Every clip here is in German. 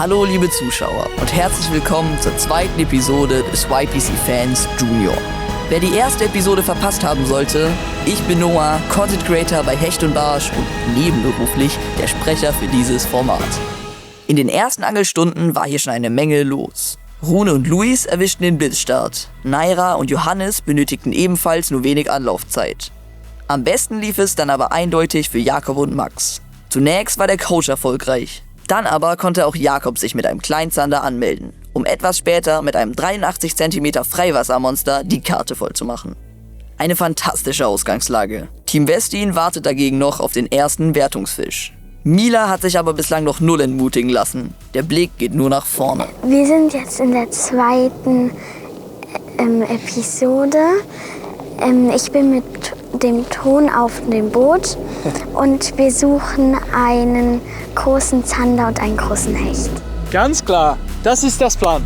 Hallo liebe Zuschauer und herzlich willkommen zur zweiten Episode des YPC Fans Junior. Wer die erste Episode verpasst haben sollte, ich bin Noah, Content Creator bei Hecht und Barsch und nebenberuflich der Sprecher für dieses Format. In den ersten Angelstunden war hier schon eine Menge los. Rune und Luis erwischten den Blitzstart. Naira und Johannes benötigten ebenfalls nur wenig Anlaufzeit. Am besten lief es dann aber eindeutig für Jakob und Max. Zunächst war der Coach erfolgreich. Dann aber konnte auch Jakob sich mit einem Kleinzander anmelden, um etwas später mit einem 83 cm Freiwassermonster die Karte voll zu machen. Eine fantastische Ausgangslage. Team Westin wartet dagegen noch auf den ersten Wertungsfisch. Mila hat sich aber bislang noch null entmutigen lassen. Der Blick geht nur nach vorne. Wir sind jetzt in der zweiten Episode. Ich bin mit dem Ton auf dem Boot und wir suchen einen großen Zander und einen großen Hecht. Ganz klar, das ist das Plan.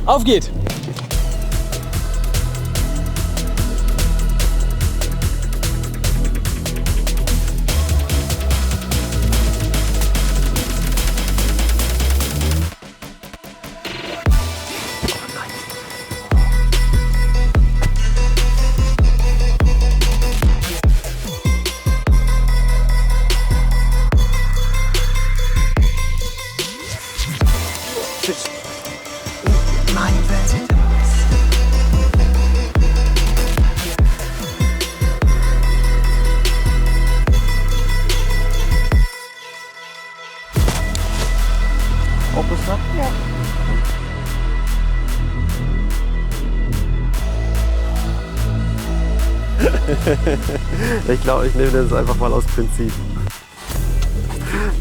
Auf geht! Ja. Ich glaube, ich nehme das einfach mal aus Prinzip.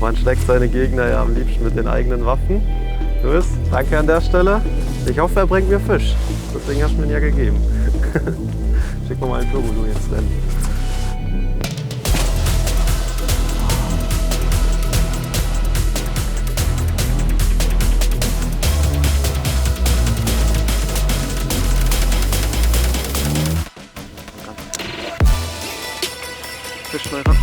Man schlägt seine Gegner ja am liebsten mit den eigenen Waffen. Luis, danke an der Stelle. Ich hoffe, er bringt mir Fisch. Deswegen hast du mir ihn ja gegeben. Schick mir mal ein Turbo, du jetzt rennen. Fischschneider.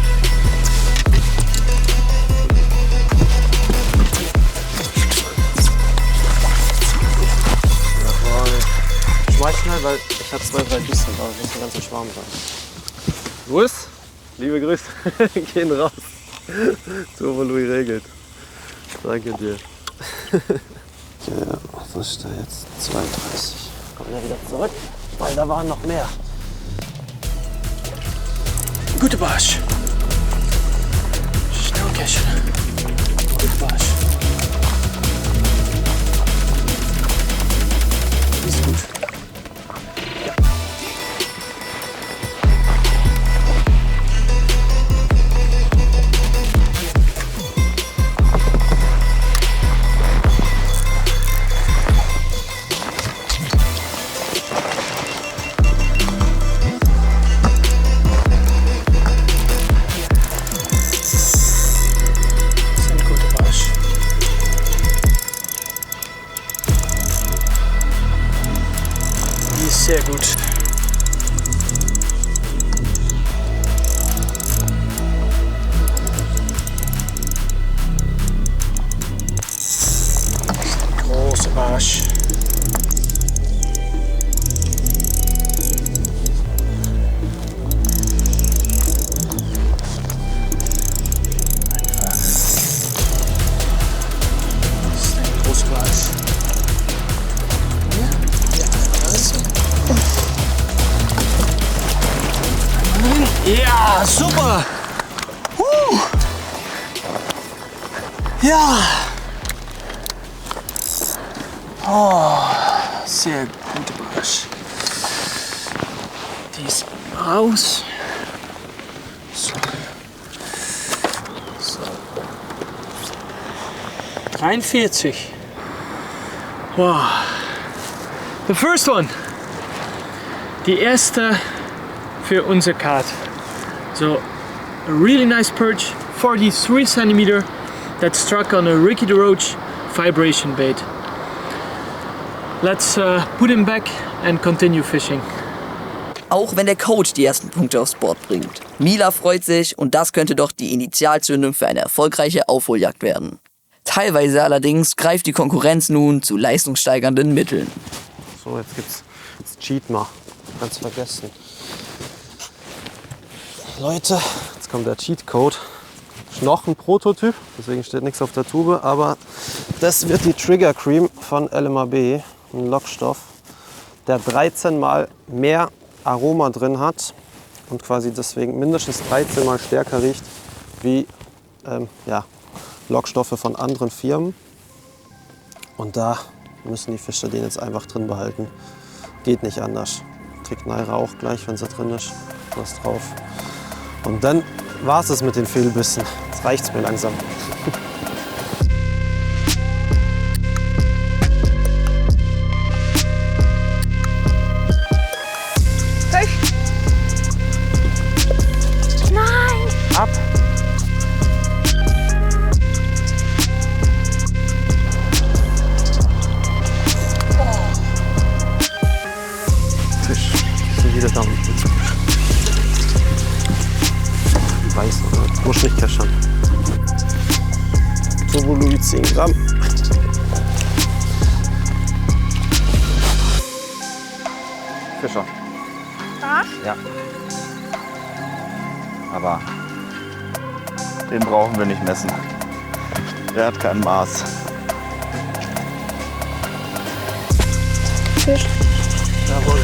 Jawohl. Schmeiß schnell, weil ich habe 2, 3 Bissen da. Das muss ein ganzer Schwarm sein. Luis, liebe Grüße. Gehen raus. Turbo Louis regelt. Danke dir. Ja, was ist da jetzt? 32. Kommen wir wieder zurück, weil da waren noch mehr. Gute Barsch. Schnell Käschen. Gute Barsch. Ist gut. Ja. Sehr gut. Große Barsch. Einfach. Das ist ein großer Barsch. Ja, also. Ja, super! Ja! Oh, sehr gute Barsch. Die ist raus. So. 43. Wow. The first one. Die erste für unser Card. So, a really nice perch, 43 cm, that struck on a Ricky the Roach vibration bait. Let's put him back and continue fishing. Auch wenn der Coach die ersten Punkte aufs Board bringt. Mila freut sich und das könnte doch die Initialzündung für eine erfolgreiche Aufholjagd werden. Teilweise allerdings greift die Konkurrenz nun zu leistungssteigernden Mitteln. So, jetzt gibt's das Cheat mal. Ganz vergessen. Leute, jetzt kommt der Cheatcode. Noch ein Prototyp, deswegen steht nichts auf der Tube, aber das wird die Trigger Cream von LMAB, ein Lockstoff, der 13 mal mehr Aroma drin hat und quasi deswegen mindestens 13 mal stärker riecht wie Lockstoffe von anderen Firmen. Und da müssen die Fischer den jetzt einfach drin behalten. Geht nicht anders. Trägt Naira auch gleich, wenn sie drin ist, was drauf. Und dann war es mit den Fehlbissen. Jetzt reicht's mir langsam. Nein! Ab! Fisch. Sind wieder da unten. Weiß, oder? Muss nicht keschern. Turbo Louis 10 Gramm. Fischer. Was? Ja. Aber den brauchen wir nicht messen. Der hat kein Maß. Fisch. Jawohl.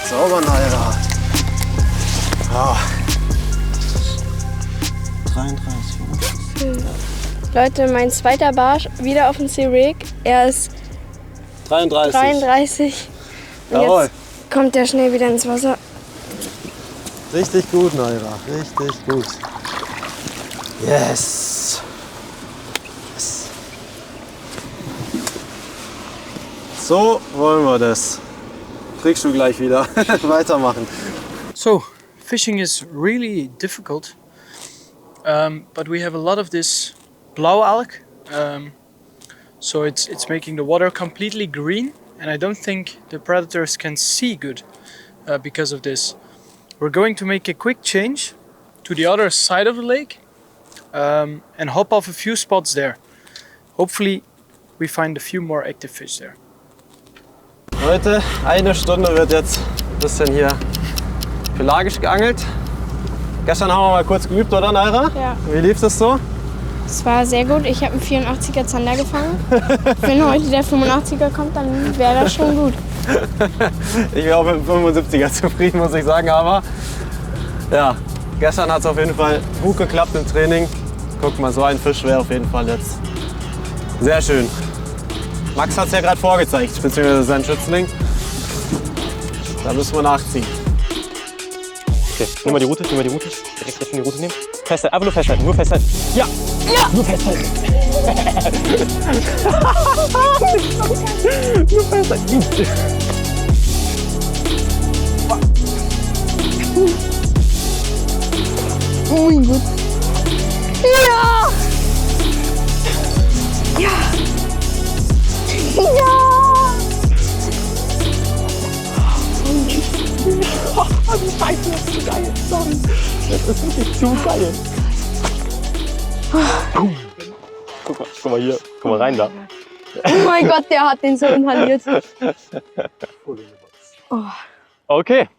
Sauber, Naira. Ah. 33. Leute, mein zweiter Barsch wieder auf dem Sea-Rig. Er ist 33. 33. Und Jawohl. jetzt kommt der schnell wieder ins Wasser. Richtig gut, Naira. Richtig gut. Yes. Yes. So wollen wir das. Kriegst du gleich wieder. Weitermachen. So, fishing is really difficult, but we have a lot of this blauwalk, so it's making the water completely green, and I don't think the predators can see good because of this. We're going to make a quick change to the other side of the lake and hop off a few spots there. Hopefully we find a few more active fish there. Leute, eine Stunde wird jetzt ein bisschen hier pelagisch geangelt. Gestern haben wir mal kurz geübt, oder Naira? Ja. Wie lief das so? Es war sehr gut. Ich habe einen 84er Zander gefangen. Wenn heute der 85er kommt, dann wäre das schon gut. Ich wäre auch mit dem 75er zufrieden, muss ich sagen, aber ja, gestern hat es auf jeden Fall gut geklappt im Training. Guck mal, so ein Fisch wäre auf jeden Fall jetzt sehr schön. Max hat es ja gerade vorgezeigt, beziehungsweise sein Schützling. Da müssen wir nachziehen. Okay, nimm mal die Route, Direkt jetzt die Route nehmen. Festhalten, einfach nur festhalten, nur festhalten. Ja! Ja! Nur festhalten. Nur festhalten. Oh mein Gott. Ja! Ja! Ja! Scheiße, das ist zu geil. Sorry. Das ist wirklich zu geil. Guck mal hier. Guck mal rein da. Oh mein Gott, der hat den so inhaliert. Oh. Okay.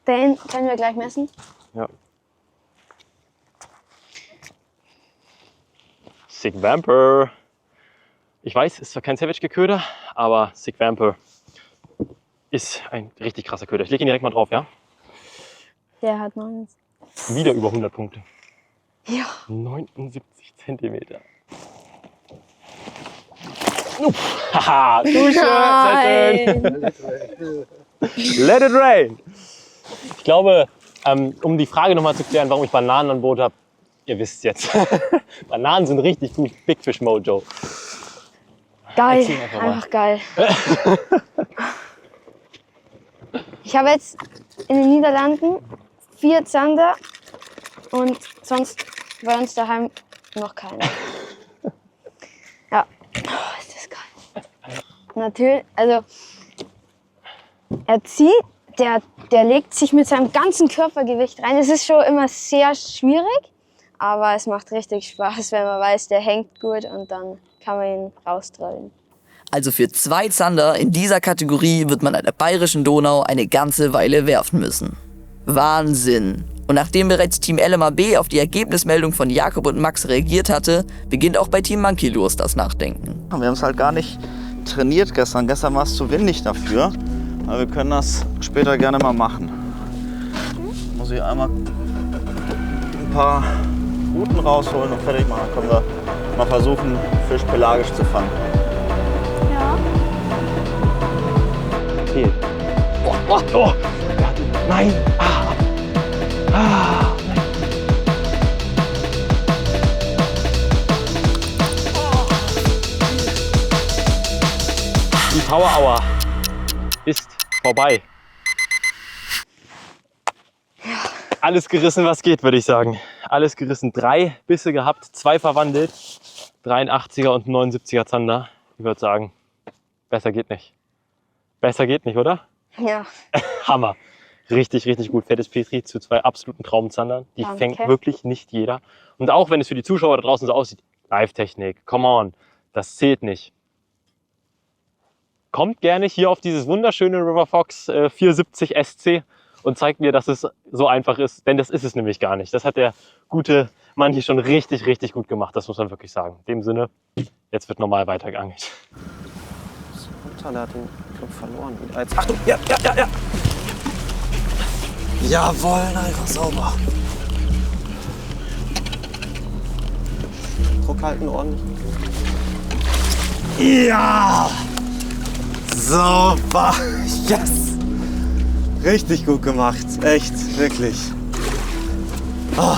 Den können wir gleich messen. Ja. Sick Vamper. Ich weiß, ist zwar kein Savage-Köder, aber Sick Vamper ist ein richtig krasser Köder. Ich lege ihn direkt mal drauf, ja? Der hat 9. Wieder über 100 Punkte. Ja. 79 Zentimeter. Haha, Dusche, sehr schön. Let it rain. Ich glaube, um die Frage nochmal zu klären, warum ich Bananen an Bord habe, ihr wisst jetzt. Bananen sind richtig gut. Big Fish Mojo. Geil, Erzähl einfach mal. einfach geil. Ich habe jetzt in den Niederlanden 4 Zander und sonst bei uns daheim noch keine. Ja, oh, ist das geil. Natürlich, also er zieht, der legt sich mit seinem ganzen Körpergewicht rein. Es ist schon immer sehr schwierig, aber es macht richtig Spaß, wenn man weiß, der hängt gut und dann kann man ihn raustrollen. Also für 2 Zander in dieser Kategorie wird man an der Bayerischen Donau eine ganze Weile werfen müssen. Wahnsinn! Und nachdem bereits Team LMAB auf die Ergebnismeldung von Jakob und Max reagiert hatte, beginnt auch bei Team Monkey Lures das Nachdenken. Wir haben es halt gar nicht trainiert gestern. Gestern war es zu windig dafür. Aber wir können das später gerne mal machen. Muss ich einmal ein paar Routen rausholen und fertig machen. Dann können wir mal versuchen, Fisch pelagisch zu fangen. Ja. Okay. Oh. Nein. Nein. Die Power Hour ist vorbei. Alles gerissen, was geht, würde ich sagen. Alles gerissen. 3 Bisse gehabt, 2 verwandelt. 83er und 79er Zander. Ich würde sagen, besser geht nicht. Besser geht nicht, oder? Ja. Hammer. Richtig, richtig gut. Fettes Petri zu 2 absoluten Traumzandern. Die Danke. fängt wirklich nicht jeder. Und auch wenn es für die Zuschauer da draußen so aussieht, Live-Technik, come on, das zählt nicht. Kommt gerne hier auf dieses wunderschöne River Fox 470 SC und zeigt mir, dass es so einfach ist. Denn das ist es nämlich gar nicht. Das hat der gute Mann hier schon richtig, richtig gut gemacht. Das muss man wirklich sagen. In dem Sinne, jetzt wird normal weitergeangelt. Der hat den Club verloren. Achtung, ja. Jawohl, einfach sauber. Druck halten ordentlich. Ja! Super! Yes! Richtig gut gemacht. Echt, wirklich. Oh.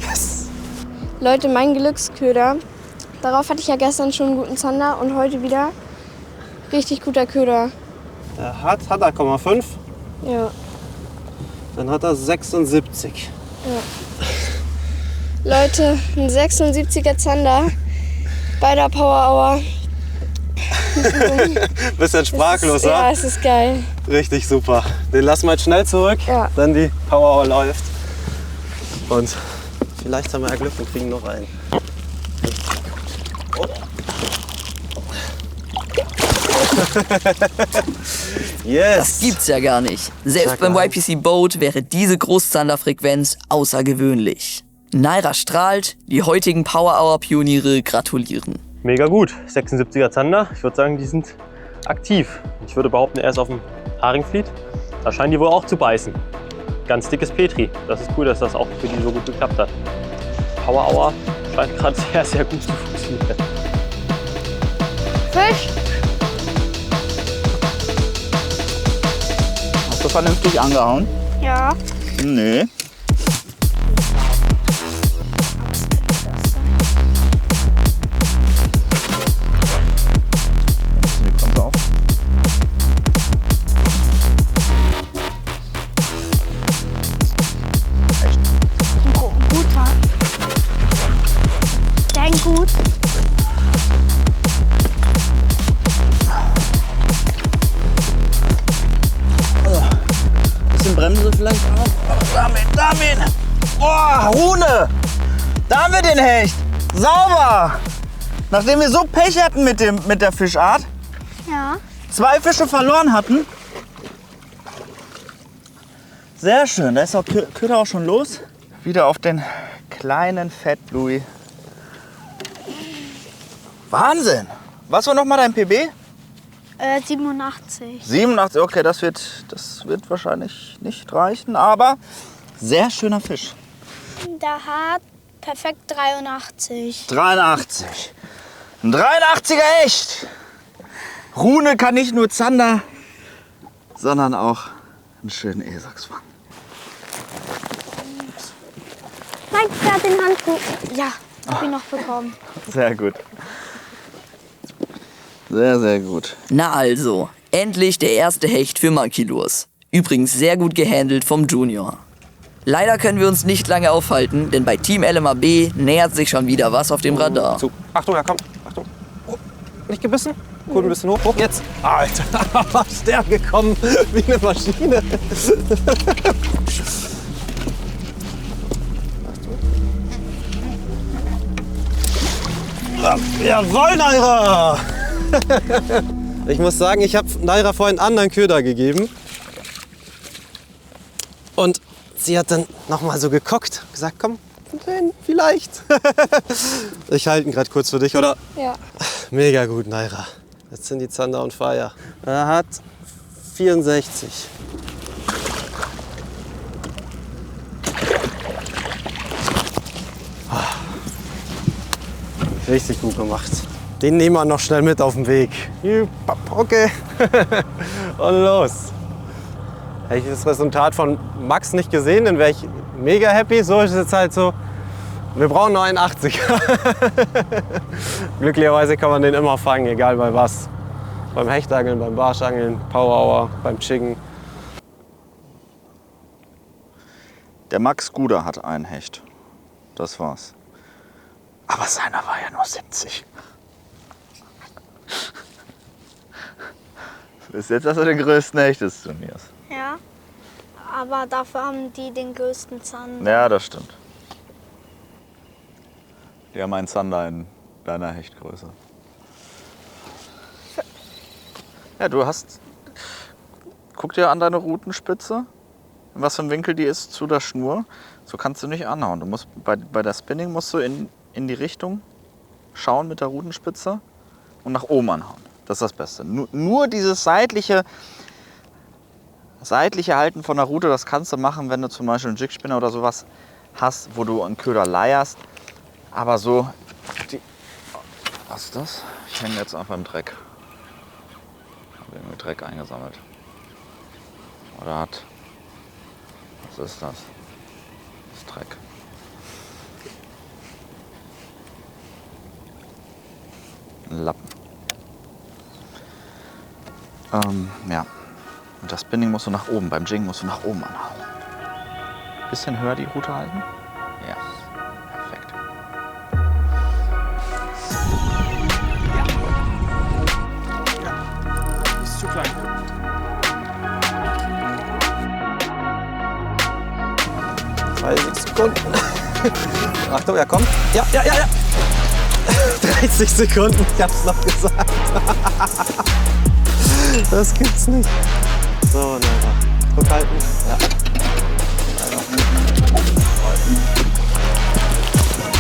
Yes! Leute, mein Glücksköder, darauf hatte ich ja gestern schon einen guten Zander und heute wieder richtig guter Köder. Er hat er 0,5. Ja. Dann hat er 76. Leute, ein 76er Zander bei der Power Hour. Bisschen sprachlos, Ja, wa? es ist geil. Richtig super. Den lassen wir jetzt schnell zurück, Ja. dann die Power Hour läuft. Und vielleicht haben wir ja Glück und kriegen noch einen. Yes! Das gibt's ja gar nicht. Selbst beim YPC Boat wäre diese Großzanderfrequenz außergewöhnlich. Naira strahlt, die heutigen Power Hour Pioniere gratulieren. Mega gut. 76er Zander. Ich würde sagen, die sind aktiv. Ich würde behaupten, er ist auf dem Haringfliet. Da scheinen die wohl auch zu beißen. Ganz dickes Petri. Das ist cool, dass das auch für die so gut geklappt hat. Power Hour scheint gerade sehr, sehr gut zu funktionieren. Fisch! Hast du vernünftig angehauen? Ja. Nee. Kommt auf. Guter. Denk gut. Bisschen Bremse vielleicht auch. Damit. Oh, Rune! Da haben wir den Hecht. Sauber! Nachdem wir so Pech hatten mit der Fischart, Ja. 2 Fische verloren hatten. Sehr schön, da ist auch Köder auch schon los. Wieder auf den kleinen Fat Louis. Wahnsinn! Was war nochmal dein PB? 87. 87, okay, das wird wahrscheinlich nicht reichen, aber sehr schöner Fisch. Der hat perfekt 83. 83. Ein 83er Hecht. Rune kann nicht nur Zander, sondern auch einen schönen Esox fangen. Nein, der hat den Handschuh. Ja, hab ihn noch bekommen. Sehr gut. Sehr, sehr gut. Na also, endlich der erste Hecht für Monkey Lures. Übrigens sehr gut gehandelt vom Junior. Leider können wir uns nicht lange aufhalten, denn bei Team LMAB nähert sich schon wieder was auf dem Radar. Achtung, er kommt. Achtung. Oh, nicht gebissen? Cool, ein bisschen hoch. Hoch jetzt. Alter, was ist der gekommen? Wie eine Maschine. Jawohl, Naira! Ich muss sagen, ich habe Naira vorhin einen anderen Köder gegeben. Und sie hat dann nochmal so geguckt, gesagt, komm, vielleicht. Ich halte ihn gerade kurz für dich, oder? Ja. Mega gut, Naira. Jetzt sind die Zander on fire. Er hat 64. Richtig gut gemacht. Den nehmen wir noch schnell mit auf den Weg. Okay. Und los. Hätte ich das Resultat von Max nicht gesehen, dann wäre ich mega happy. So ist es jetzt halt so. Wir brauchen noch einen 80er. Glücklicherweise kann man den immer fangen, egal bei was. Beim Hechtangeln, beim Barschangeln, Powerhour, beim Chiggen. Der Max Guder hat einen Hecht. Das war's. Aber seiner war ja nur 70. Bis jetzt hast du den größten Hecht des Turniers. Ja, aber dafür haben die den größten Zander. Ja, das stimmt. Die haben einen Zander in deiner Hechtgröße. Ja, du hast... Guck dir an deine Rutenspitze, in was für ein Winkel die ist zu der Schnur. So kannst du nicht anhauen. Du musst, bei der Spinning musst du in die Richtung schauen mit der Rutenspitze und nach oben anhauen. Das ist das Beste. Nur dieses seitliche Halten von der Rute, das kannst du machen, wenn du zum Beispiel einen Jigspinner oder sowas hast, wo du einen Köder leierst. Aber so... Was ist das? Ich hänge jetzt einfach im Dreck. Habe irgendwie Dreck eingesammelt. Oder hat... Was ist das? Das ist Dreck. Ein Lappen. Ja. Und das Spinning musst du nach oben. Beim Jiggen musst du nach oben anhauen. Bisschen höher die Rute halten. Ja. Perfekt. Ist zu klein. Sekunden. Achtung, er kommt. Ja. 30 Sekunden, ich hab's noch gesagt. Das gibt's nicht. So, Naira. Guck halten. Ja.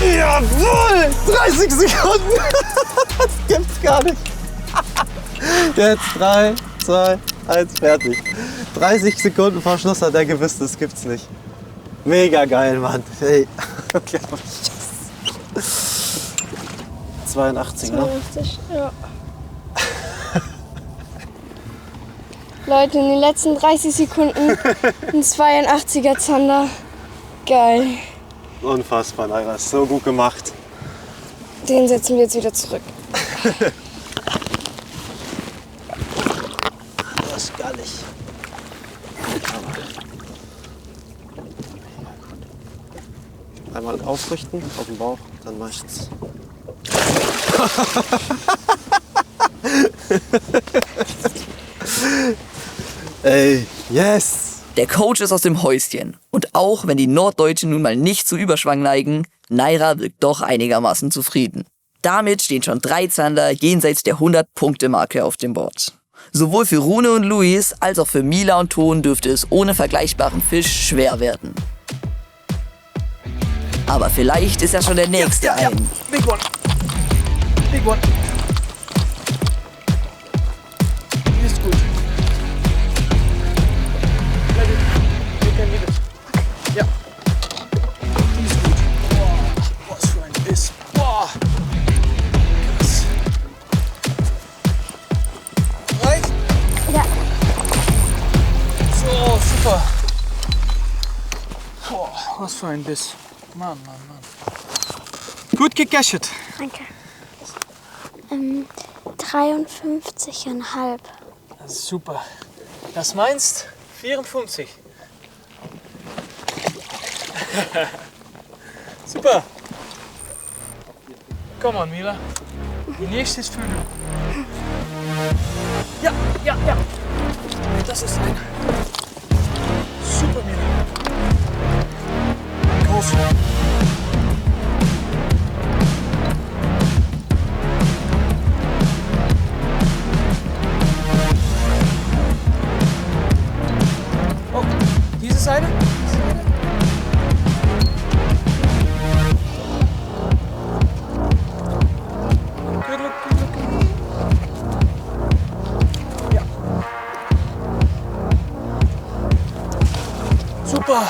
Jawohl! 30 Sekunden! Das gibt's gar nicht. Jetzt 3, 2, 1, fertig. 30 Sekunden vor Schluss hat er gewusst, das gibt's nicht. Mega geil, Mann. Hey. 82, ne? 82, ja. Leute, in den letzten 30 Sekunden ein 82er Zander. Geil. Unfassbar, Naira. So gut gemacht. Den setzen wir jetzt wieder zurück. Das ist gallig. Einmal aufrichten, auf den Bauch, dann meistens. Ey, yes! Der Coach ist aus dem Häuschen. Und auch wenn die Norddeutschen nun mal nicht zu Überschwang neigen, Naira wirkt doch einigermaßen zufrieden. Damit stehen schon 3 Zander jenseits der 100-Punkte-Marke auf dem Board. Sowohl für Rune und Luis als auch für Mila und Ton dürfte es ohne vergleichbaren Fisch schwer werden. Aber vielleicht ist ja schon der nächste ein. Big one. Big one. Ist gut. Ja. Ist gut. Boah, was für ein Biss. Boah. Krass. Right? Ja. So, super. Boah, was für ein Biss. Mann. Gut gecachet. Danke. 53,5. Das ist super. Das meinst 54. Super. Come on, Mila. Die nächste ist für du. Ja, ja, ja. Das ist ein super Mila. Groß. Oh, diese Seite? Good look, good look. Ja. Super.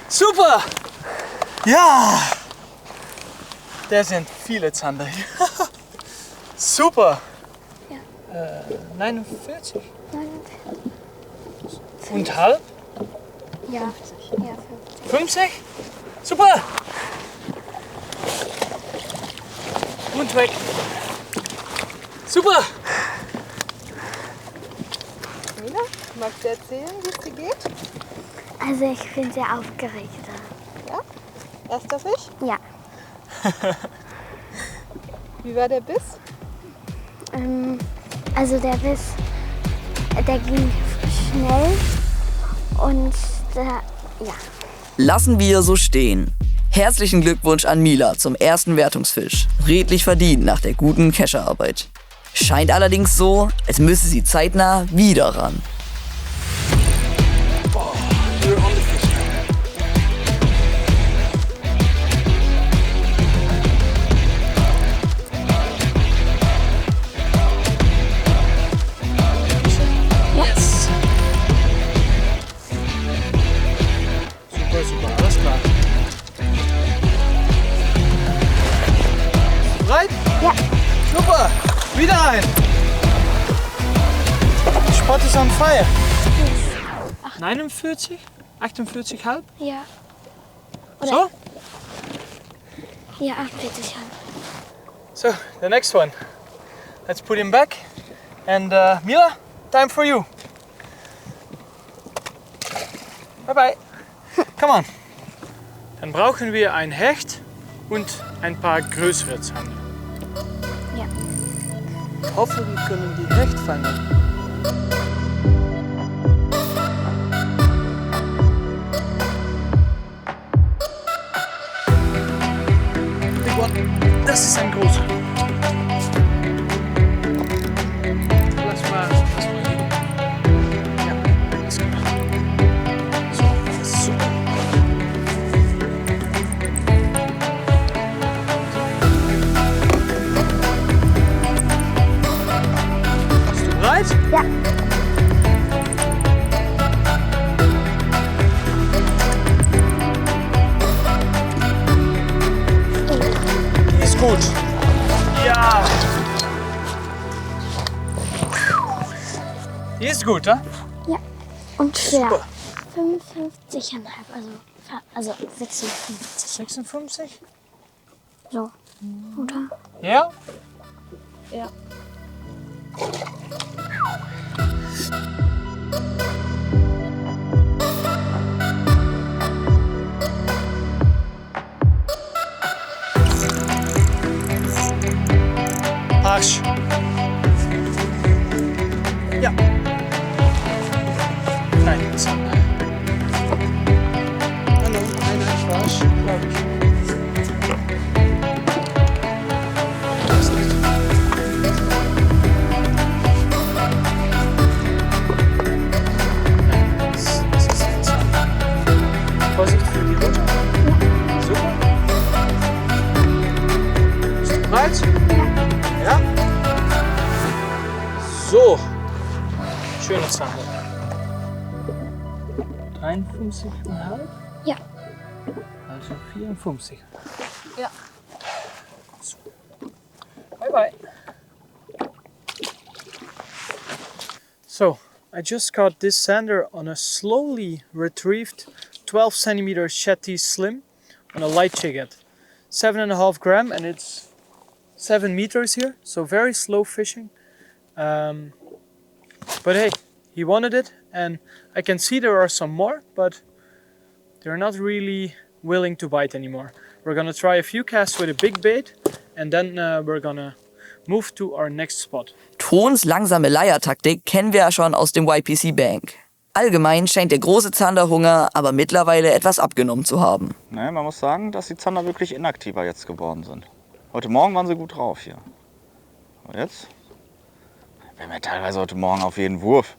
Super. Ja. Da sind viele Zander hier. Super. Ja. 49. 49. Und halb? Ja, ja, 50? Super! Und weg. Super! Mila, magst du erzählen, wie es dir geht? Also ich bin sehr aufgeregt. Ja? Erster Fisch? Ja. Wie war der Biss? Also der Biss, der ging schnell und ja. Lassen wir so stehen. Herzlichen Glückwunsch an Mila zum ersten Wertungsfisch. Redlich verdient nach der guten Kescherarbeit. Scheint allerdings so, als müsse sie zeitnah wieder ran. Super, super, alles klar. Bereit? Ja. Super, wieder ein. Der Spot ist on fire. 49? 48 halb? Ja. So? Ja, 48 Hand. So, the next one. Let's put him back. And Mila, time for you. Bye bye. Come on. Dann brauchen wir ein Hecht und ein paar größere Zander. Ja. Ich hoffe, wir können die Hecht fangen. Big one. Das ist ein großer. Lass mal hier. Ja, das ist gut. So, das ist super. Bist du bereit? Ja. Die ist gut. Ja. Die ist gut, ja? Ja. Und für Super. 55,5, also 56. 56? So. Oder? Ja? Ja. Arsch. Ja. Nein, Zander. Ein Arsch, glaube ich. Das ist nicht. Nein, das ist ein Zander. Vorsicht für die Route. Super. Bist du bereit? Ja? So. Schöne Zander. 53,5? Ja. Also 54. Ja. So. Bye bye. So, I just caught this sander on a slowly retrieved 12 centimeter Shetty Slim on a light jighead. 7.5 gram, and it's 7 meters here, so very slow fishing. But hey, he wanted it, and I can see there are some more, but they're not really willing to bite anymore. We're gonna try a few casts with a big bait, and then we're gonna move to our next spot. Tons langsame Leiertaktik kennen wir ja schon aus dem YPC Bank. Allgemein scheint der große Zanderhunger aber mittlerweile etwas abgenommen zu haben. Ne, man muss sagen, dass die Zander wirklich inaktiver jetzt geworden sind. Heute Morgen waren sie gut drauf hier. Und jetzt? Wir haben ja teilweise heute Morgen auf jeden Wurf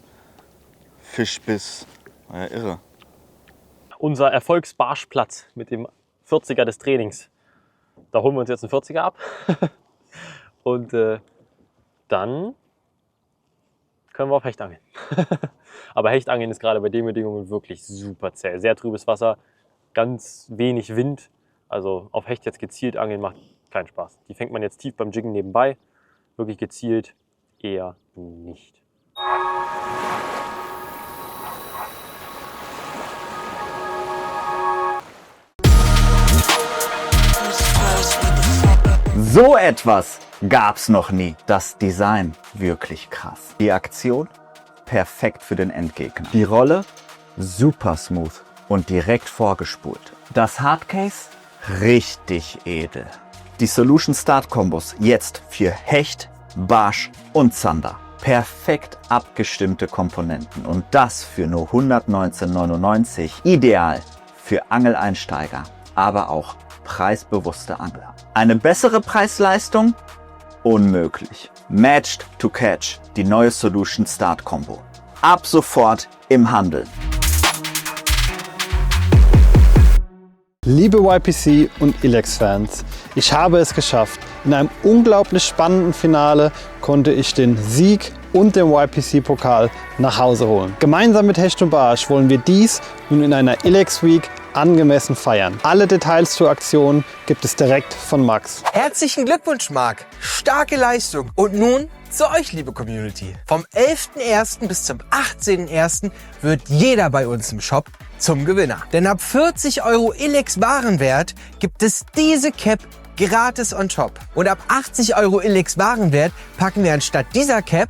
Fischbiss. War ja irre. Unser Erfolgsbarschplatz mit dem 40er des Trainings. Da holen wir uns jetzt einen 40er ab. Und dann können wir auf Hecht angeln. Aber Hechtangeln ist gerade bei den Bedingungen wirklich super zäh. Sehr trübes Wasser, ganz wenig Wind. Also auf Hecht jetzt gezielt angeln macht keinen Spaß. Die fängt man jetzt tief beim Jiggen nebenbei. Wirklich gezielt eher nicht. So etwas gab's noch nie. Das Design wirklich krass. Die Aktion perfekt für den Endgegner. Die Rolle super smooth und direkt vorgespult. Das Hardcase richtig edel. Die Solution Start Kombos jetzt für Hecht, Barsch und Zander. Perfekt abgestimmte Komponenten und das für nur 119,99. Ideal für Angeleinsteiger, aber auch preisbewusste Angler. Eine bessere Preis-Leistung? Unmöglich. Matched to Catch, die neue Solution Start Combo. Ab sofort im Handel. Liebe YPC und Ilex-Fans, ich habe es geschafft. In einem unglaublich spannenden Finale konnte ich den Sieg und den YPC-Pokal nach Hause holen. Gemeinsam mit Hecht und Barsch wollen wir dies nun in einer Ilex Week angemessen feiern. Alle Details zur Aktion gibt es direkt von Max. Herzlichen Glückwunsch, Marc. Starke Leistung. Und nun zu euch, liebe Community. Vom 11.01. bis zum 18.01. wird jeder bei uns im Shop zum Gewinner. Denn ab 40 € Ilex Warenwert gibt es diese Cap gratis on top. Und ab 80 € Ilex Warenwert packen wir anstatt dieser Cap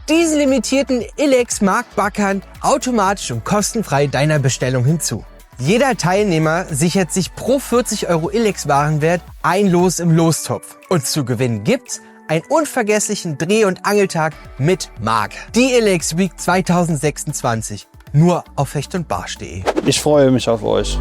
diesen limitierten Ilex Markbackern automatisch und kostenfrei deiner Bestellung hinzu. Jeder Teilnehmer sichert sich pro 40 € Ilex Warenwert ein Los im Lostopf. Und zu gewinnen gibt's einen unvergesslichen Dreh- und Angeltag mit Marc. Die Ilex Week 2026. Nur auf hechtundbarsch.de. Ich freue mich auf euch.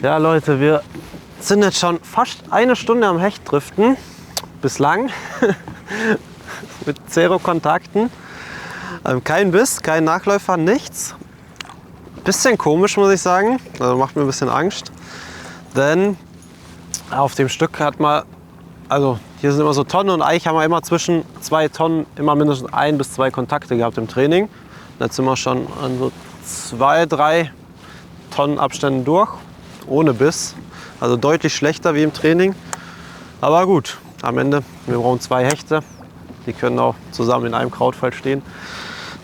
Ja Leute, wir sind jetzt schon fast eine Stunde am Hecht driften, bislang, mit zero Kontakten, kein Biss, kein Nachläufer, nichts. Bisschen komisch, muss ich sagen, also macht mir ein bisschen Angst, denn auf dem Stück hat man, also hier sind immer so Tonnen und eigentlich haben wir immer zwischen 2 Tonnen immer mindestens 1 bis 2 Kontakte gehabt im Training. Und jetzt sind wir schon an so 2, 3 Tonnen Abständen durch. Ohne Biss, also deutlich schlechter wie im Training. Aber gut, am Ende, wir brauchen 2 Hechte, die können auch zusammen in einem Krautfall stehen.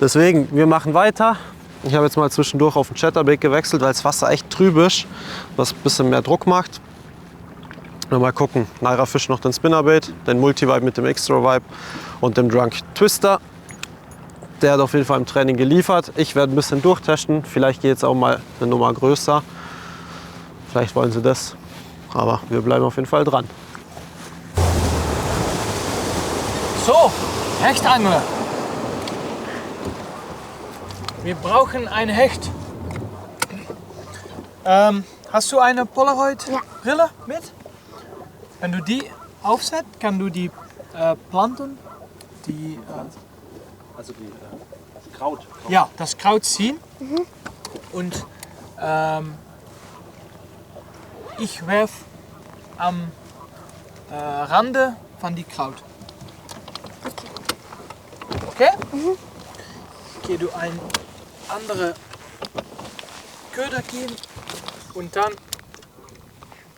Deswegen, wir machen weiter. Ich habe jetzt mal zwischendurch auf den Chatterbait gewechselt, weil das Wasser echt trüb ist, was ein bisschen mehr Druck macht. Und mal gucken, Naira fischt noch den Spinnerbait, den Multi-Vibe mit dem Extra-Vibe und dem Drunk Twister. Der hat auf jeden Fall im Training geliefert. Ich werde ein bisschen durchtesten, vielleicht geht es auch mal eine Nummer größer. Vielleicht wollen sie das, aber wir bleiben auf jeden Fall dran. So, Hechtangler. Wir brauchen ein Hecht. Hast du eine Polaroid-Brille mit? Wenn du die aufsetzt, kannst du die Planten, Also das Kraut. Ja, das Kraut ziehen. Und ich werf am Rande von die Kraut. Okay? Okay, du ein andere Köder geben und dann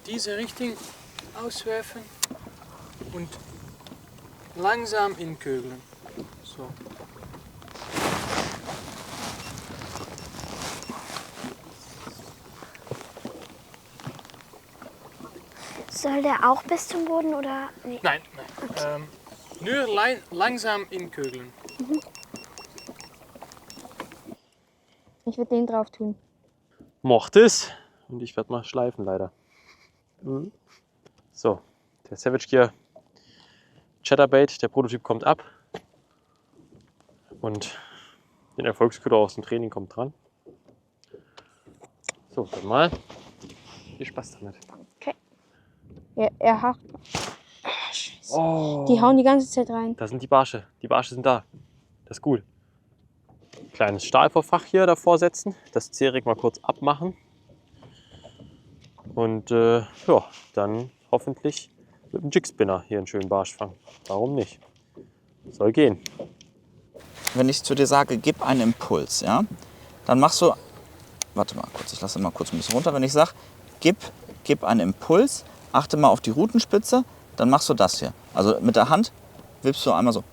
diese Richtung auswerfen und langsam in Kögeln. So. Soll der auch bis zum Boden oder? Nee. Nein, nein. Nur langsam in Kögeln. Ich würde den drauf tun. Mochte es. Und ich werde mal schleifen, leider. So, der Savage Gear Chatterbait, der Prototyp kommt ab. Und den Erfolgsköder aus dem Training kommt dran. So, dann mal. Viel Spaß damit. Okay. Ja, er hakt. Die hauen die ganze Zeit rein. Da sind die Barsche. Die Barsche sind da. Das ist gut. Kleines Stahlvorfach hier davor setzen. Das C-Rig mal kurz abmachen. Und ja, dann hoffentlich mit dem Jigspinner hier einen schönen Barsch fangen. Warum nicht? Soll gehen. Wenn ich zu dir sage, gib einen Impuls, ja, dann machst du, warte mal kurz, ich lasse mal kurz ein bisschen runter. Wenn ich sage, gib einen Impuls, achte mal auf die Rutenspitze, dann machst du das hier. Also mit der Hand wippst du einmal so,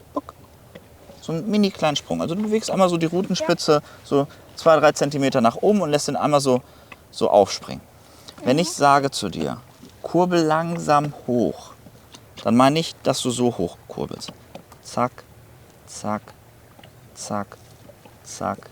so einen mini kleinen Sprung. Also du bewegst einmal so die Rutenspitze so 2-3 Zentimeter nach oben und lässt den einmal so aufspringen. Wenn ich sage zu dir, kurbel langsam hoch, dann meine ich, dass du so hoch kurbelst. Zack, zack, zack, zack.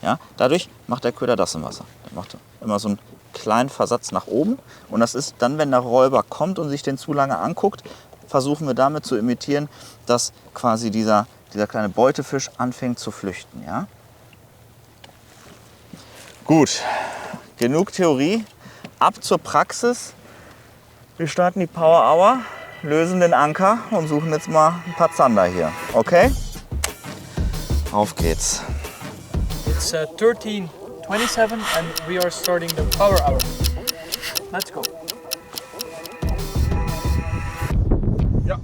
Ja, dadurch macht der Köder das im Wasser. Der macht immer so einen kleinen Versatz nach oben. Und das ist dann, wenn der Räuber kommt und sich den zu lange anguckt, versuchen wir damit zu imitieren, dass quasi dieser kleine Beutefisch anfängt zu flüchten. Ja? Gut, genug Theorie. Ab zur Praxis. Wir starten die Power Hour, lösen den Anker und suchen jetzt mal ein paar Zander hier. Okay? Auf geht's. It's 13:27 and we are starting the power hour. Let's go. Ja.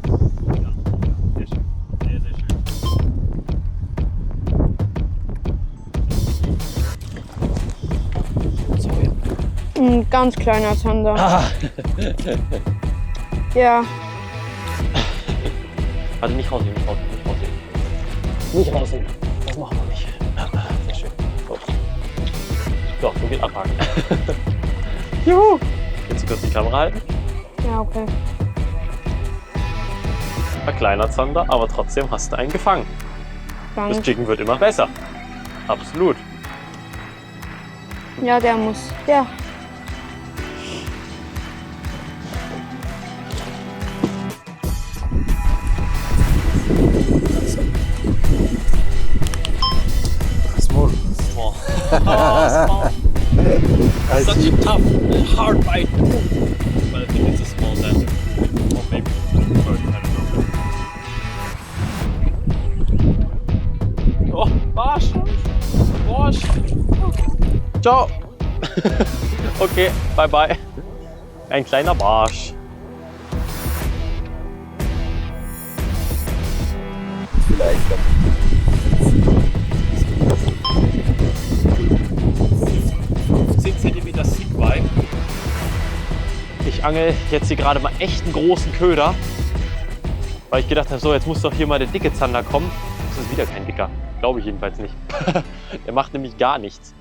Sehr schön. Sehr, sehr schön. Ein ganz kleiner Zander. Ja. Also nicht rausnehmen, nicht rausnehmen, nicht rausnehmen. Nicht rausnehmen. Das machen wir nicht. Sehr schön. So, so geht abhaken. Juhu! Willst du kurz die Kamera halten? Ja, okay. Ein kleiner Zander, aber trotzdem hast du einen gefangen. Das Danke. Chicken wird immer besser. Absolut. Ja, der muss. Ja. Small. Small. Small. Such a tough, hard bite. But I think it's a small zander. Or maybe bird, I don't know. Oh, Barsch! Barsch! Ciao! Okay, bye bye. Ein kleiner Barsch. Vielleicht. 15 cm Sequoia. Ich angel jetzt hier gerade mal echt einen großen Köder, weil ich gedacht habe, so jetzt muss doch hier mal der dicke Zander kommen. Das ist wieder kein dicker, glaube ich jedenfalls nicht. Der macht nämlich gar nichts.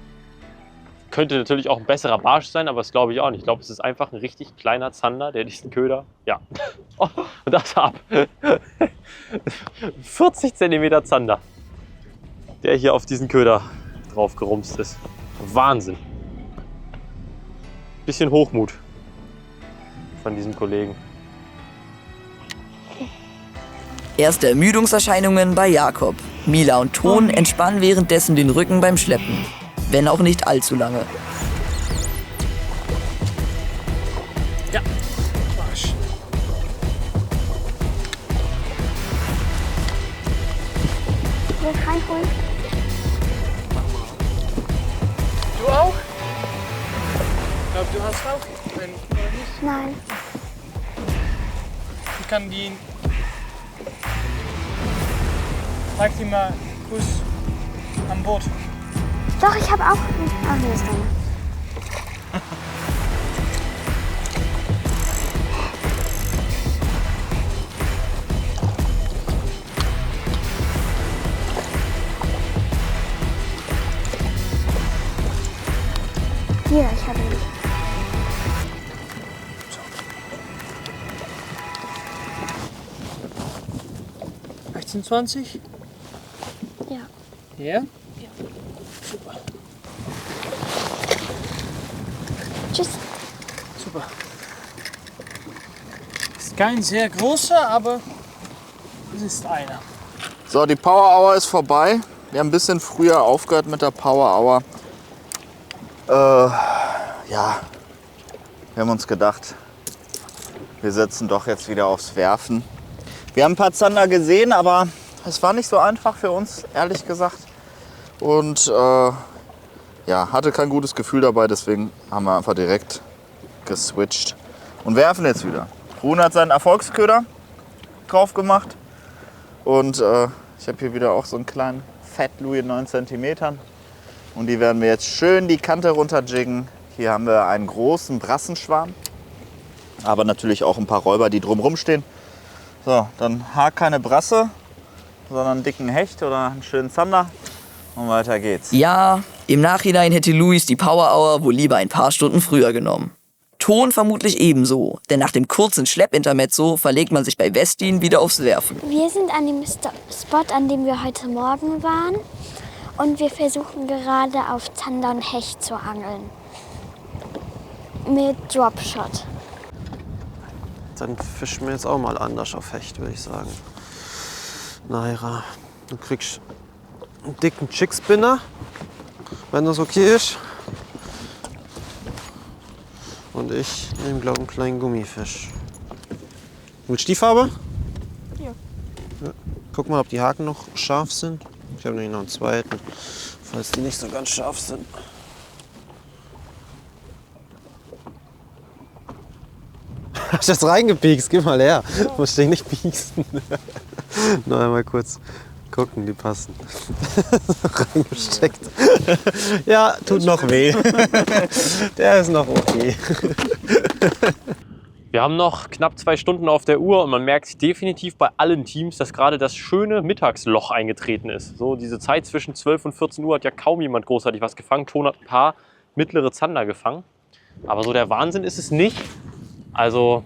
Könnte natürlich auch ein besserer Barsch sein, aber das glaube ich auch nicht. Ich glaube, es ist einfach ein richtig kleiner Zander, der diesen Köder, ja. Oh, und das ab. 40 cm Zander, der hier auf diesen Köder drauf gerumst ist. Wahnsinn. Bisschen Hochmut von diesem Kollegen. Erste Ermüdungserscheinungen bei Jakob. Mila und Ton entspannen währenddessen den Rücken beim Schleppen. Wenn auch nicht allzu lange. Ja, Barsch. Will ich reinholen? Du auch? Ich glaube, du hast auch einen, oder nicht? Nein. Ich kann die Zeig dir mal Fuß am Boot. Doch, ich habe auch. Ach, hier ist einer. Hier, ich habe ihn. 1820? Ja. Ja? Ja. Super. Tschüss. Super. Ist kein sehr großer, aber es ist einer. So, die Power Hour ist vorbei. Wir haben ein bisschen früher aufgehört mit der Power Hour. Ja, wir haben uns gedacht, wir setzen doch jetzt wieder aufs Werfen. Wir haben ein paar Zander gesehen, aber es war nicht so einfach für uns, ehrlich gesagt. Und ja, hatte kein gutes Gefühl dabei, deswegen haben wir einfach direkt geswitcht und werfen jetzt wieder. Rune hat seinen Erfolgsköder drauf gemacht und ich habe hier wieder auch so einen kleinen Fat Louis in 9 cm. Und die werden wir jetzt schön die Kante runterjiggen. Hier haben wir einen großen Brassenschwarm, aber natürlich auch ein paar Räuber, die drumherum stehen. So, dann keine Brasse, sondern einen dicken Hecht oder einen schönen Zander und weiter geht's. Ja, im Nachhinein hätte Luis die Power Hour wohl lieber ein paar Stunden früher genommen. Ton vermutlich ebenso, denn nach dem kurzen Schleppintermezzo verlegt man sich bei Westin wieder aufs Werfen. Wir sind an dem Spot, an dem wir heute Morgen waren. Und wir versuchen gerade auf Zander und Hecht zu angeln. Mit Dropshot. Dann fischen wir jetzt auch mal anders auf Hecht, würde ich sagen. Naira, du kriegst einen dicken Chickspinner, wenn das okay ist. Und ich nehme, glaube ich, einen kleinen Gummifisch. Willst du die Farbe? Ja. Guck mal, ob die Haken noch scharf sind. Ich habe nämlich noch einen zweiten, falls die nicht so ganz scharf sind. Hast du jetzt reingepiekst? Gib mal her. Ja. Muss ich nicht pieksen. Noch einmal kurz gucken, die passen. Reingesteckt. Ja, tut noch weh. Der ist noch okay. Wir haben noch knapp 2 Stunden auf der Uhr und man merkt definitiv bei allen Teams, dass gerade das schöne Mittagsloch eingetreten ist. So diese Zeit zwischen 12 und 14 Uhr hat ja kaum jemand großartig was gefangen. Ton hat ein paar mittlere Zander gefangen. Aber so der Wahnsinn ist es nicht. Also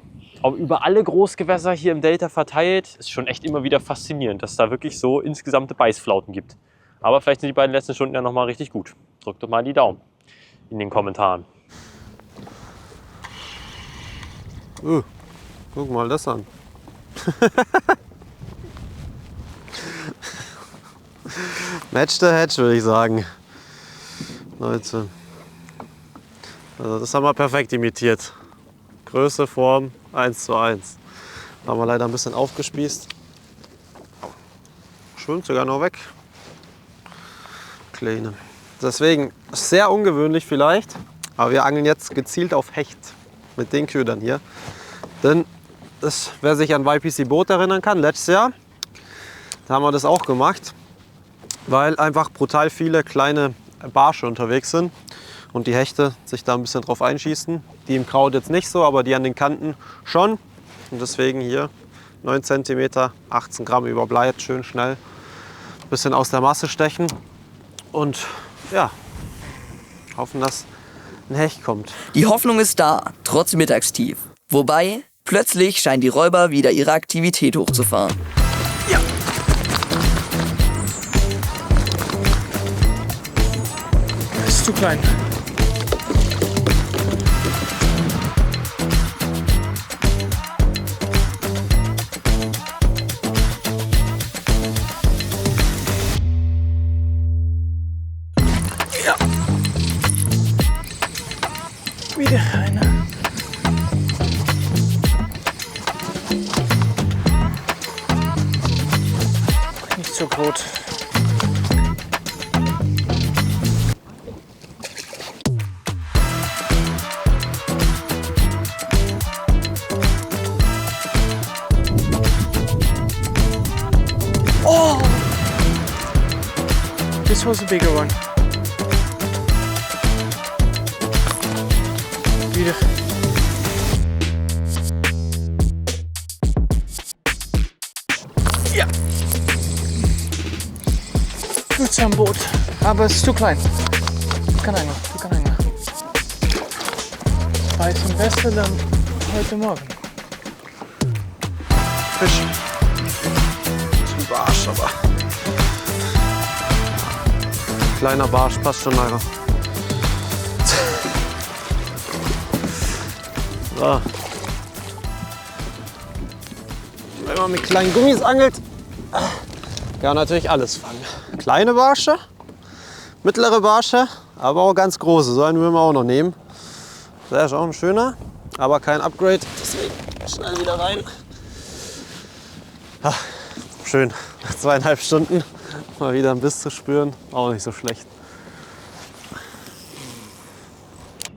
über alle Großgewässer hier im Delta verteilt, ist schon echt immer wieder faszinierend, dass es da wirklich so insgesamte Beißflauten gibt. Aber vielleicht sind die beiden letzten Stunden ja noch mal richtig gut. Drückt doch mal die Daumen in den Kommentaren. Guck mal das an. Match the Hedge, würde ich sagen. Leute. Also das haben wir perfekt imitiert. Größe, Form 1:1. Haben wir leider ein bisschen aufgespießt. Schwimmt sogar noch weg. Kleine. Deswegen sehr ungewöhnlich vielleicht, aber wir angeln jetzt gezielt auf Hecht mit den Ködern hier. Denn wer sich an YPC Boot erinnern kann, letztes Jahr, da haben wir das auch gemacht, weil einfach brutal viele kleine Barsche unterwegs sind und die Hechte sich da ein bisschen drauf einschießen. Die im Kraut jetzt nicht so, aber die an den Kanten schon. Und deswegen hier 9 cm, 18 Gramm überbleibt, schön schnell. Ein bisschen aus der Masse stechen und ja, hoffen, dass ein Hecht kommt. Die Hoffnung ist da, trotz Mittagstief. Wobei, plötzlich scheinen die Räuber wieder ihre Aktivität hochzufahren. Ja. Das ist zu klein. Ja. Wieder einer. Nicht so gut. Oh! this was a bigger one. Wieder. Ja. Gut am Boot, aber es ist zu klein. Du kann einer. Beißen besser dann heute Morgen. Fisch. Ist ein Barsch, aber. Kleiner Barsch, passt schon leider. So. Wenn man mit kleinen Gummis angelt, ja natürlich alles fangen. Kleine Barsche, mittlere Barsche, aber auch ganz große. So einen würden wir auch noch nehmen. Der ist auch ein schöner, aber kein Upgrade. Deswegen schnell wieder rein. Ja, schön. Nach 2,5 Stunden mal wieder einen Biss zu spüren, auch nicht so schlecht.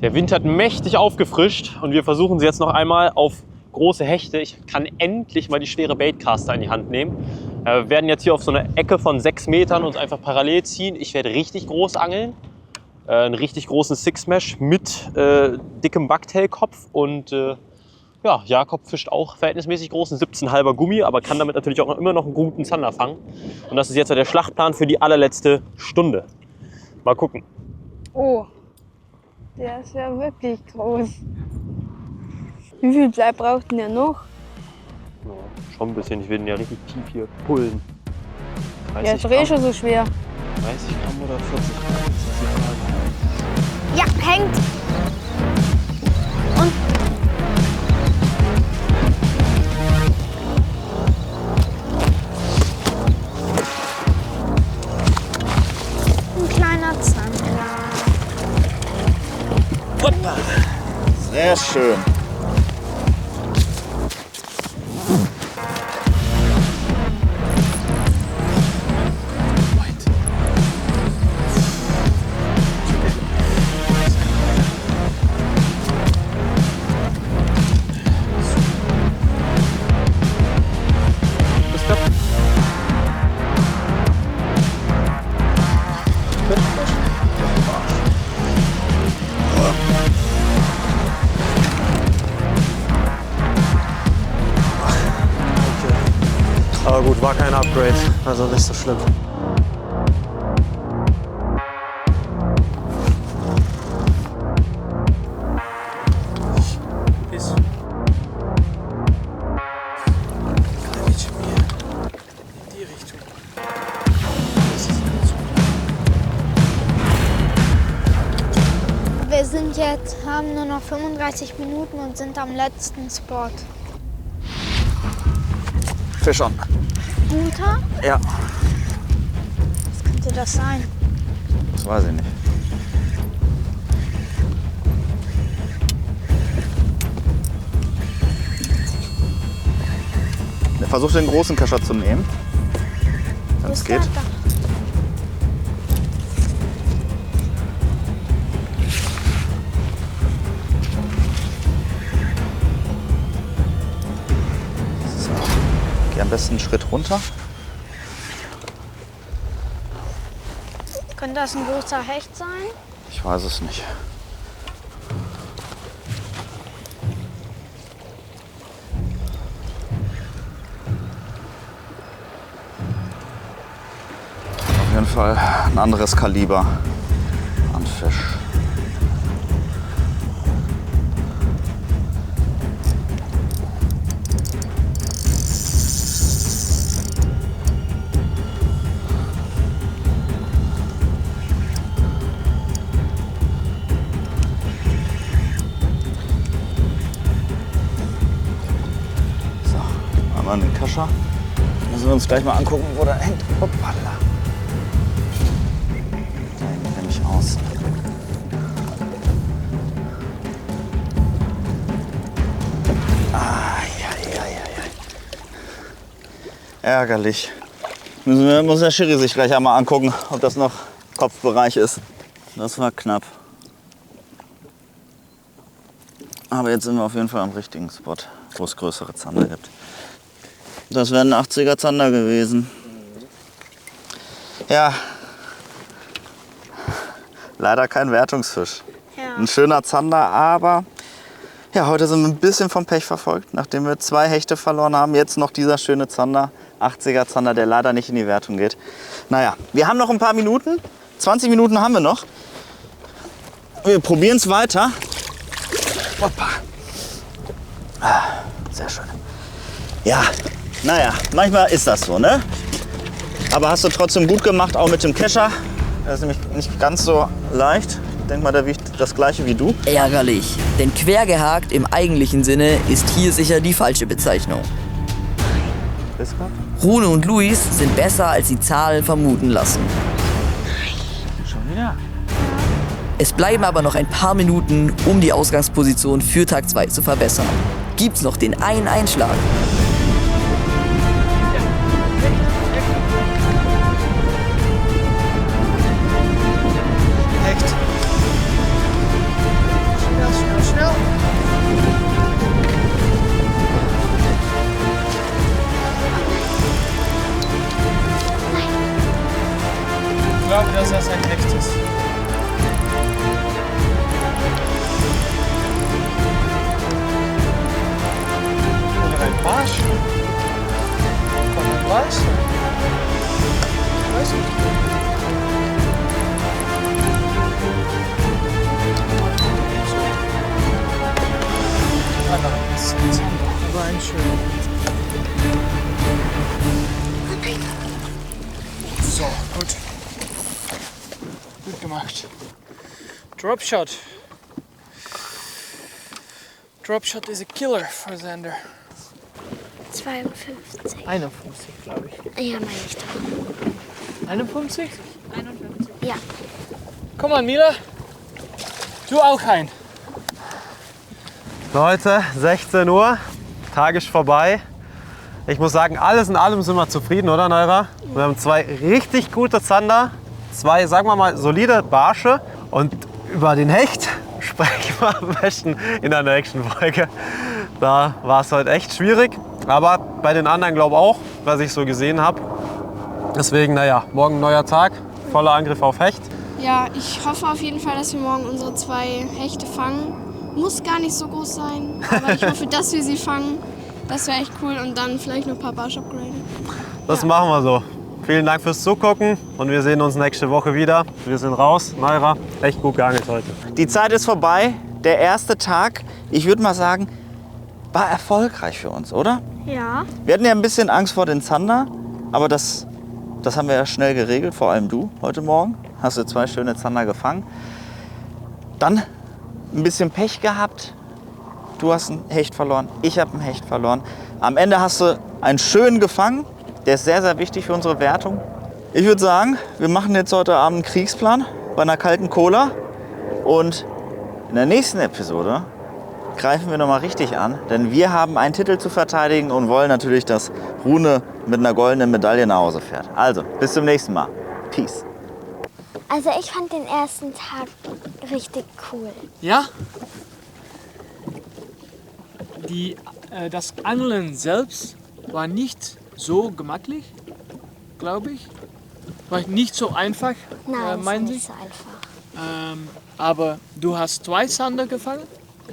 Der Wind hat mächtig aufgefrischt und wir versuchen sie jetzt noch einmal auf große Hechte. Ich kann endlich mal die schwere Baitcaster in die Hand nehmen. Wir werden jetzt hier auf so eine Ecke von 6 Metern uns einfach parallel ziehen. Ich werde richtig groß angeln. Einen richtig großen Six-Mesh mit dickem Bucktail-Kopf. Und ja, Jakob fischt auch verhältnismäßig großen 17,5er Gummi, aber kann damit natürlich auch immer noch einen guten Zander fangen. Und das ist jetzt der Schlachtplan für die allerletzte Stunde. Mal gucken. Oh, der ist ja wirklich groß. Wie viel Blei braucht denn der noch? Ja, schon ein bisschen. Ich will den ja richtig tief hier pullen. Der ist eh schon so schwer. 30 Gramm oder 40 Gramm? Ja, hängt. Und ein kleiner Zander. Hoppa. Sehr schön. Aber gut, war kein Upgrade, also nicht so schlimm. Bis. In die Richtung. Wir sind jetzt, haben nur noch 35 Minuten und sind am letzten Spot. Fisch an. Guter? Ja, Was könnte das sein? das weiß ich nicht. Versuch den großen Kescher zu nehmen, wenn Wo es ist geht. der da? Geh am besten einen Schritt runter. Könnte das ein großer Hecht sein? Ich weiß es nicht. Auf jeden Fall ein anderes Kaliber an Fisch. Einmal den Kescher. Müssen wir uns gleich mal angucken, wo der hängt. Hoppala. Da hängt nämlich aus. Ärgerlich. Muss der Schiri sich gleich einmal angucken, ob das noch Kopfbereich ist. Das war knapp. Aber jetzt sind wir auf jeden Fall am richtigen Spot, wo es größere Zander gibt. Das wäre ein 80er Zander gewesen. Ja, Leider kein Wertungsfisch. Ja. Ein schöner Zander, aber ja, heute sind wir ein bisschen vom Pech verfolgt. Nachdem wir 2 Hechte verloren haben, jetzt noch dieser schöne Zander, 80er Zander, der leider nicht in die Wertung geht. Naja, wir haben noch ein paar Minuten. 20 Minuten haben wir noch. Wir probieren es weiter. Hoppa. Ah, sehr schön. Ja, naja, manchmal ist das so, ne? Aber hast du trotzdem gut gemacht, auch mit dem Kescher. Der ist nämlich nicht ganz so leicht. Ich denke mal, der wiegt das gleiche wie du. Ärgerlich, denn quergehakt im eigentlichen Sinne ist hier sicher die falsche Bezeichnung. Rune und Luis sind besser, als die Zahlen vermuten lassen. Schon wieder? Es bleiben aber noch ein paar Minuten, um die Ausgangsposition für Tag 2 zu verbessern. Gibt's noch den einen Einschlag? Hecht. Schnell, schnell, schnell. Ich glaube, dass das ein Hecht ist. Oder ein Barsch. Von einem Barsch. Ich weiß nicht. Aber ein schöner. So, gut. Gut gemacht. Dropshot. Dropshot is a killer for Xander. 52. 51, glaube ich. Ja, meine ich doch. 51? Ja. Komm an, Mila. Du auch ein. Leute, 16 Uhr, Tag ist vorbei. Ich muss sagen, alles in allem sind wir zufrieden, oder Neura? Wir haben 2 richtig gute Zander, 2, sagen wir mal, solide Barsche. Und über den Hecht sprechen wir am besten in der nächsten Folge. Da war es heute echt schwierig, aber bei den anderen glaube ich auch, was ich so gesehen habe. Deswegen, naja, morgen ein neuer Tag, voller Angriff auf Hecht. Ja, ich hoffe auf jeden Fall, dass wir morgen unsere 2 Hechte fangen. Muss gar nicht so groß sein, aber ich hoffe, dass wir sie fangen. Das wäre echt cool und dann vielleicht noch ein paar Barsch upgraden. Das machen wir so. Vielen Dank fürs Zugucken und wir sehen uns nächste Woche wieder. Wir sind raus. Neura, echt gut geangelt heute. Die Zeit ist vorbei. Der erste Tag, ich würde mal sagen, war erfolgreich für uns, oder? Ja. Wir hatten ja ein bisschen Angst vor den Zander, aber das haben wir ja schnell geregelt, vor allem du heute Morgen. Hast du 2 schöne Zander gefangen. Dann ein bisschen Pech gehabt. Du hast einen Hecht verloren, ich habe einen Hecht verloren. Am Ende hast du einen schönen gefangen. Der ist sehr, sehr wichtig für unsere Wertung. Ich würde sagen, wir machen jetzt heute Abend einen Kriegsplan bei einer kalten Cola. Und in der nächsten Episode greifen wir nochmal richtig an. Denn wir haben einen Titel zu verteidigen und wollen natürlich, dass Rune mit einer goldenen Medaille nach Hause fährt. Also, bis zum nächsten Mal. Peace. Also ich fand den ersten Tag richtig cool. Ja? Das Angeln selbst war nicht so gemakklich, glaube ich. War nicht so einfach, Nein, ist meinen Sie? nicht so einfach. Aber du hast 2 Zander gefangen.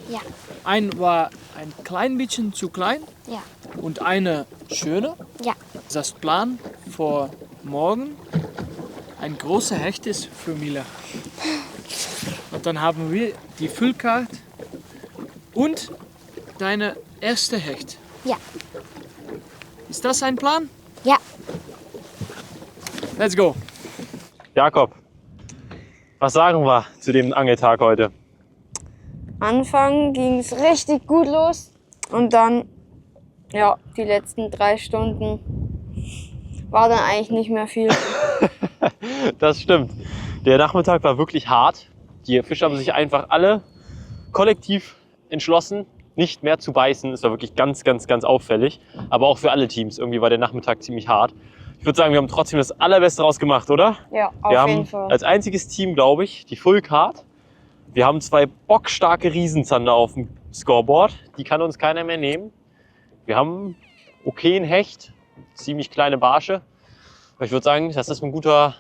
Ja, Ein war ein klein bisschen zu klein ja, und eine schöne. ja. Das Plan für morgen ein großer Hecht ist für Mila. Und dann haben wir die Füllkarte und deine erste Hecht. Ja. Ist das ein Plan? Ja. Let's go. Jakob, was sagen wir zu dem Angeltag heute? Anfang ging es richtig gut los und dann, ja, die letzten 3 Stunden war dann eigentlich nicht mehr viel. Das stimmt. Der Nachmittag war wirklich hart. Die Fische haben sich einfach alle kollektiv entschlossen, nicht mehr zu beißen. Es war wirklich ganz, ganz, ganz auffällig. Aber auch für alle Teams. Irgendwie war der Nachmittag ziemlich hart. Ich würde sagen, wir haben trotzdem das Allerbeste draus gemacht, oder? Ja, auf Wir jeden haben Fall. als einziges Team, glaube ich, die Full Card. Wir haben 2 bockstarke Riesenzander auf dem Scoreboard. Die kann uns keiner mehr nehmen. Wir haben okayen Hecht, ziemlich kleine Barsche. Aber ich würde sagen, das ist ein guter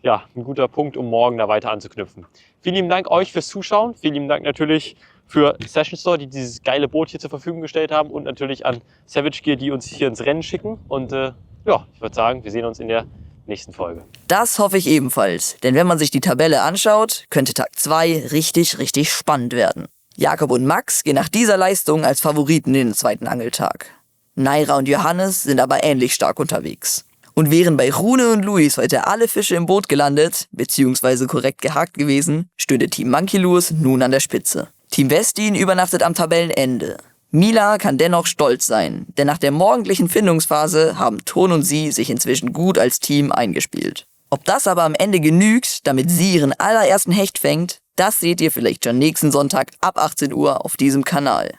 ja, ein guter Punkt, um morgen da weiter anzuknüpfen. Vielen lieben Dank euch fürs Zuschauen. Vielen lieben Dank natürlich für Session Store, die dieses geile Boot hier zur Verfügung gestellt haben und natürlich an Savage Gear, die uns hier ins Rennen schicken. Und ja, ich würde sagen, wir sehen uns in der nächsten Folge. Das hoffe ich ebenfalls, denn wenn man sich die Tabelle anschaut, könnte Tag 2 richtig spannend werden. Jakob und Max gehen nach dieser Leistung als Favoriten in den zweiten Angeltag. Naira und Johannes sind aber ähnlich stark unterwegs. Und wären bei Rune und Luis heute alle Fische im Boot gelandet, beziehungsweise korrekt gehakt gewesen, stünde Team Monkey-Lures nun an der Spitze. Team Westin übernachtet am Tabellenende. Mila kann dennoch stolz sein, denn nach der morgendlichen Findungsphase haben Ton und sie sich inzwischen gut als Team eingespielt. Ob das aber am Ende genügt, damit sie ihren allerersten Hecht fängt, das seht ihr vielleicht schon nächsten Sonntag ab 18 Uhr auf diesem Kanal.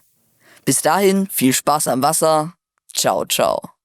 Bis dahin viel Spaß am Wasser. Ciao, ciao.